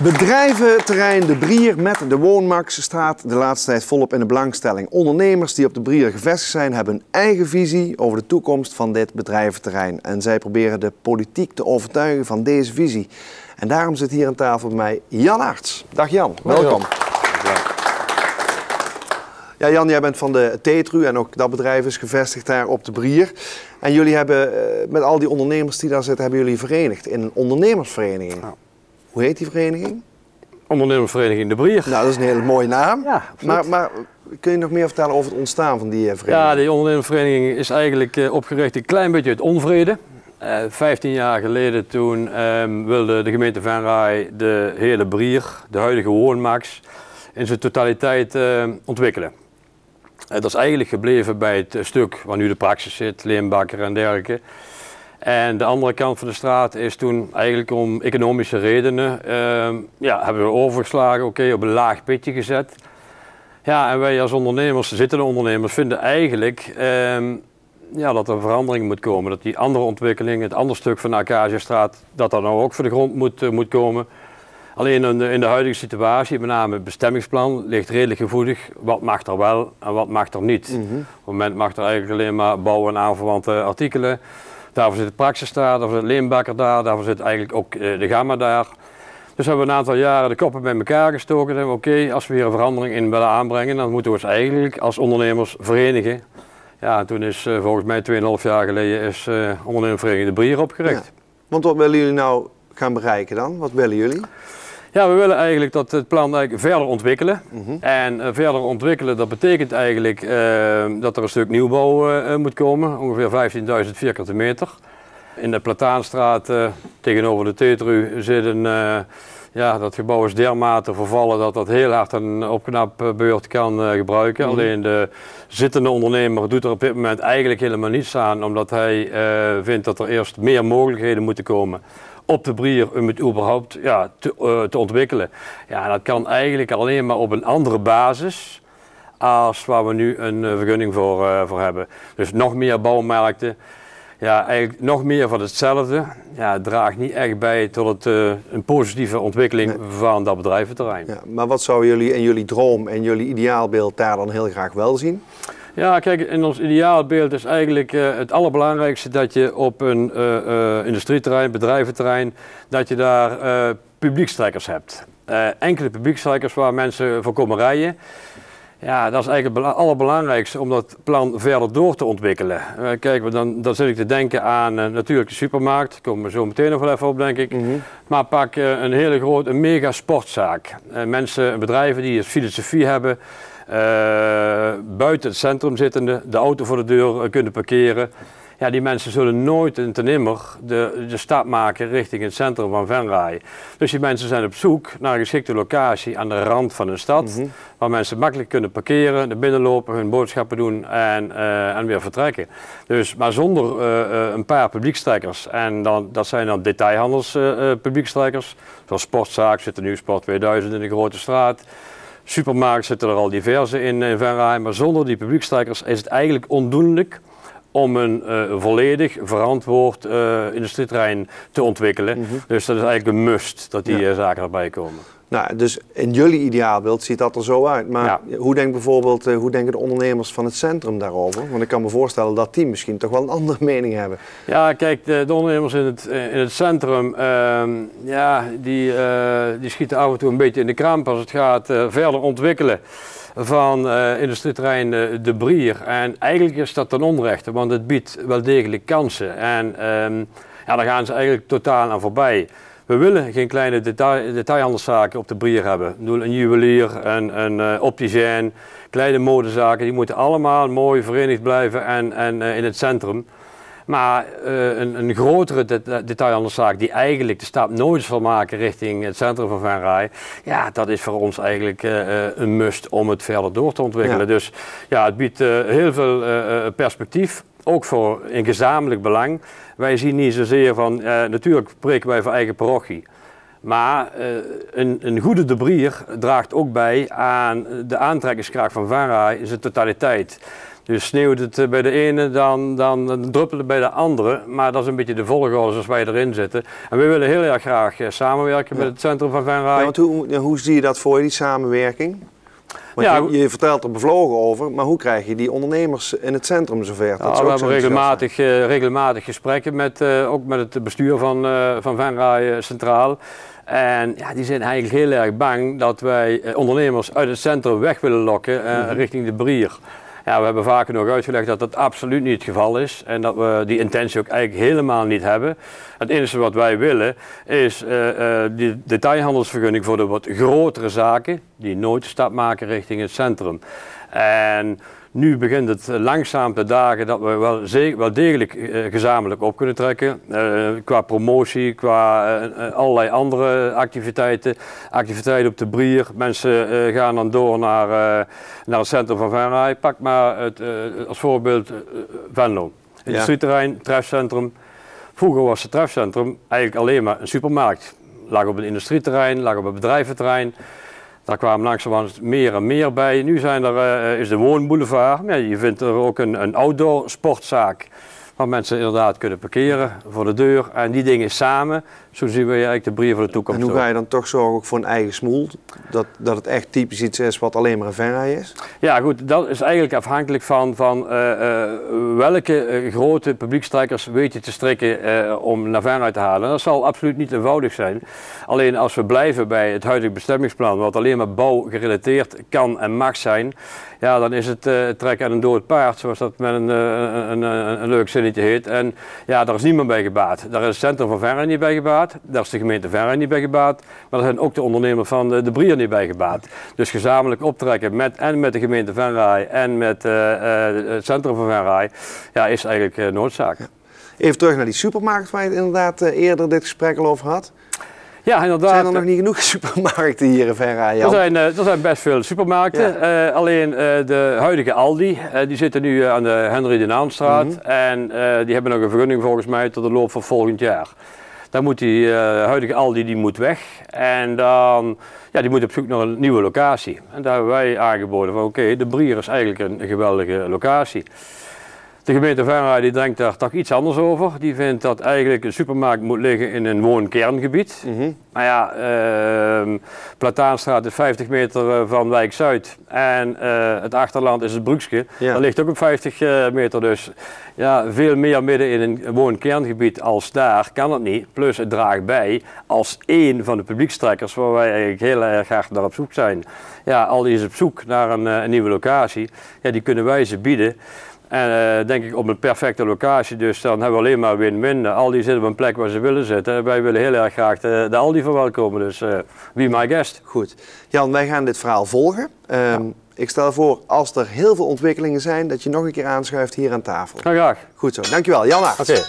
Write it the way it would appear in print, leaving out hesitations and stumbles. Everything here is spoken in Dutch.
Bedrijventerrein De Brier met de Woonmax staat de laatste tijd volop in de belangstelling. Ondernemers die op De Brier gevestigd zijn hebben een eigen visie over de toekomst van dit bedrijventerrein. En zij proberen de politiek te overtuigen van deze visie. En daarom zit hier aan tafel bij mij Jan Aerts. Dag Jan, welkom. Ja, Jan, jij bent van de Tetru en ook dat bedrijf is gevestigd daar op De Brier. En jullie hebben met al die ondernemers die daar zitten, hebben jullie verenigd in een ondernemersvereniging. Nou. Hoe heet die vereniging? Ondernemersvereniging De Brier. Nou, dat is een hele mooie naam. Ja, maar kun je nog meer vertellen over het ontstaan van die vereniging? Ja, die ondernemersvereniging is eigenlijk opgericht een klein beetje uit onvrede. 15 jaar geleden toen wilde de gemeente Venray de hele Brier, de huidige Woonmax, in zijn totaliteit ontwikkelen. Dat is eigenlijk gebleven bij het stuk waar nu de Praxis zit, Leenbakker en dergelijke. En de andere kant van de straat is toen eigenlijk om economische redenen, hebben we overgeslagen, op een laag pitje gezet. Ja, en wij als ondernemers, zittende ondernemers, vinden eigenlijk dat er verandering moet komen. Dat die andere ontwikkeling, het andere stuk van de Acaciastraat, dat dat nou ook voor de grond moet komen. Alleen in de huidige situatie, met name het bestemmingsplan, ligt redelijk gevoelig. Wat mag er wel en wat mag er niet. Op het moment mag er eigenlijk alleen maar bouwen en aanverwante artikelen. Daarvoor zit de Praxis daar, daarvoor zit Leenbakker daar, daarvoor zit eigenlijk ook de Gamma daar. Dus hebben we een aantal jaren de koppen bij elkaar gestoken en oké, als we hier een verandering in willen aanbrengen, dan moeten we ons eigenlijk als ondernemers verenigen. Ja, en toen is volgens mij 2,5 jaar geleden is ondernemersvereniging De Brier opgericht. Ja. Want wat willen jullie nou gaan bereiken dan? Wat willen jullie? Ja, we willen eigenlijk dat het plan eigenlijk verder ontwikkelen. En verder ontwikkelen, dat betekent eigenlijk dat er een stuk nieuwbouw moet komen, ongeveer 15.000 vierkante meter. In de Plataanstraat tegenover de Tetru zit dat gebouw is dermate vervallen dat dat heel hard een opknapbeurt kan gebruiken. Alleen de zittende ondernemer doet er op dit moment eigenlijk helemaal niets aan, omdat hij vindt dat er eerst meer mogelijkheden moeten komen op De Brier om het überhaupt te ontwikkelen. Ja, dat kan eigenlijk alleen maar op een andere basis als waar we nu een vergunning voor hebben. Dus nog meer bouwmarkten, ja, eigenlijk nog meer van hetzelfde. Ja, het draagt niet echt bij tot een positieve ontwikkeling van dat bedrijventerrein. Ja, maar wat zouden jullie in jullie droom en jullie ideaalbeeld daar dan heel graag wel zien? Ja, kijk, in ons ideaalbeeld is eigenlijk het allerbelangrijkste dat je op een industrieterrein, bedrijventerrein, dat je daar publiekstrekkers hebt. Enkele publiekstrekkers waar mensen voor komen rijden. Ja, dat is eigenlijk het allerbelangrijkste om dat plan verder door te ontwikkelen. Kijk, dan zit ik te denken aan natuurlijk de supermarkt, daar komen we zo meteen nog wel even op, denk ik. Maar pak een hele grote, een mega sportzaak. Mensen, bedrijven die een filosofie hebben, buiten het centrum zittende, de auto voor de deur kunnen parkeren. Ja, die mensen zullen nooit en ten nimmer de stap maken richting het centrum van Venray. Dus die mensen zijn op zoek naar een geschikte locatie aan de rand van een stad, waar mensen makkelijk kunnen parkeren, naar binnen lopen, hun boodschappen doen en weer vertrekken. Dus, maar zonder een paar publiekstrekkers, en dat zijn dan detailhandels publiekstrekkers, zoals Sportzaak zit er nu Sport 2000 in de Grote Straat. Supermarkt zitten er al diverse in Venray, maar zonder die publiekstrekkers is het eigenlijk ondoenlijk om een volledig verantwoord industrieterrein te ontwikkelen. Dus dat is eigenlijk een must dat die zaken erbij komen. Nou, dus in jullie ideaalbeeld ziet dat er zo uit. Maar hoe denken de ondernemers van het centrum daarover? Want ik kan me voorstellen dat die misschien toch wel een andere mening hebben. Ja, kijk, de ondernemers in het centrum, die schieten af en toe een beetje in de kramp als het gaat verder ontwikkelen van industrieterrein De Brier. En eigenlijk is dat ten onrechte, want het biedt wel degelijk kansen. En daar gaan ze eigenlijk totaal aan voorbij. We willen geen kleine detailhandelszaken op De Brier hebben. Ik bedoel, een juwelier, een opticien, kleine modezaken, die moeten allemaal mooi verenigd blijven en in het centrum. Maar een grotere detailhandelszaak die eigenlijk de stap nooit zal maken richting het centrum van Venray, ja, dat is voor ons eigenlijk een must om het verder door te ontwikkelen. Ja. Dus ja, het biedt heel veel perspectief, ook voor een gezamenlijk belang. Wij zien niet zozeer van, natuurlijk spreken wij voor eigen parochie. Maar een goede De Brier draagt ook bij aan de aantrekkingskracht van Venray in zijn totaliteit. Dus sneeuwt het bij de ene, dan druppelt het bij de andere. Maar dat is een beetje de volgorde zoals wij erin zitten. En we willen heel erg graag samenwerken met het centrum van Venray. Ja, want hoe zie je dat voor je, die samenwerking? Want ja, je vertelt er bevlogen over, maar hoe krijg je die ondernemers in het centrum zover? We hebben regelmatig gesprekken met, ook met het bestuur van Venray Centraal. En ja, die zijn eigenlijk heel erg bang dat wij ondernemers uit het centrum weg willen lokken richting de Brier. Ja, we hebben vaker nog uitgelegd dat dat absoluut niet het geval is en dat we die intentie ook eigenlijk helemaal niet hebben. Het enige wat wij willen is die detailhandelsvergunning voor de wat grotere zaken die nooit de stap maken richting het centrum. En nu begint het langzaam te dagen dat we wel degelijk gezamenlijk op kunnen trekken. Qua promotie, qua allerlei andere activiteiten. Activiteiten op de Brier. Mensen gaan dan door naar het centrum van Venray. Pak maar als voorbeeld Venlo. Industrieterrein, trefcentrum. Vroeger was het trefcentrum eigenlijk alleen maar een supermarkt. Lag op een industrieterrein, lag op een bedrijventerrein. Daar kwamen langzamerhand meer en meer bij. Nu is de woonboulevard. Ja, je vindt er ook een outdoor sportzaak. Waar mensen inderdaad kunnen parkeren voor de deur. En die dingen samen, zo zien we eigenlijk de Brier voor de toekomst. En hoe ga je dan toch zorgen ook voor een eigen smoel? Dat het echt typisch iets is wat alleen maar een Venray is? Ja goed, dat is eigenlijk afhankelijk van welke grote publiekstrekkers weet je te strikken om naar Venray te halen. Dat zal absoluut niet eenvoudig zijn. Alleen als we blijven bij het huidige bestemmingsplan, wat alleen maar bouwgerelateerd kan en mag zijn, ja, dan is het trekken aan een dood paard, zoals dat met een leuk zinnetje heet. En ja, daar is niemand bij gebaat. Daar is het centrum van Venray niet bij gebaat. Daar is de gemeente Venray niet bij gebaat. Maar daar zijn ook de ondernemers van de Brier niet bij gebaat. Dus gezamenlijk optrekken met de gemeente Venray en met het centrum van Venray, ja, is eigenlijk noodzaak. Ja. Even terug naar die supermarkt waar je het inderdaad eerder dit gesprek al over had. Ja, inderdaad. Zijn er nog niet genoeg supermarkten hier in Venray, Jan? Er zijn best veel supermarkten. Ja. Alleen de huidige Aldi, die zitten nu aan de Henry de Naamstraat. En die hebben nog een vergunning volgens mij tot de loop van volgend jaar. Dan moet die huidige Aldi die moet weg. En dan, ja, die moet op zoek naar een nieuwe locatie. En daar hebben wij aangeboden van oké, de Brier is eigenlijk een geweldige locatie. De gemeente Venray die denkt daar toch iets anders over. Die vindt dat eigenlijk een supermarkt moet liggen in een woonkerngebied. Maar ja, Plataanstraat is 50 meter van Wijk Zuid en het achterland is het Broekske. Ja. Dat ligt ook op 50 meter, dus ja, veel meer midden in een woonkerngebied als daar kan het niet. Plus het draagt bij als één van de publiekstrekkers waar wij eigenlijk heel erg graag naar op zoek zijn. Ja, Aldi is op zoek naar een nieuwe locatie. Ja, die kunnen wij ze bieden. En denk ik op een perfecte locatie, dus dan hebben we alleen maar win-win. Aldi zit op een plek waar ze willen zitten. Wij willen heel erg graag de Aldi verwelkomen, dus be my guest. Goed. Jan, wij gaan dit verhaal volgen. Ik stel voor, als er heel veel ontwikkelingen zijn, dat je nog een keer aanschuift hier aan tafel. Graag. Goed zo. Dankjewel, Jan Aerts. Oké.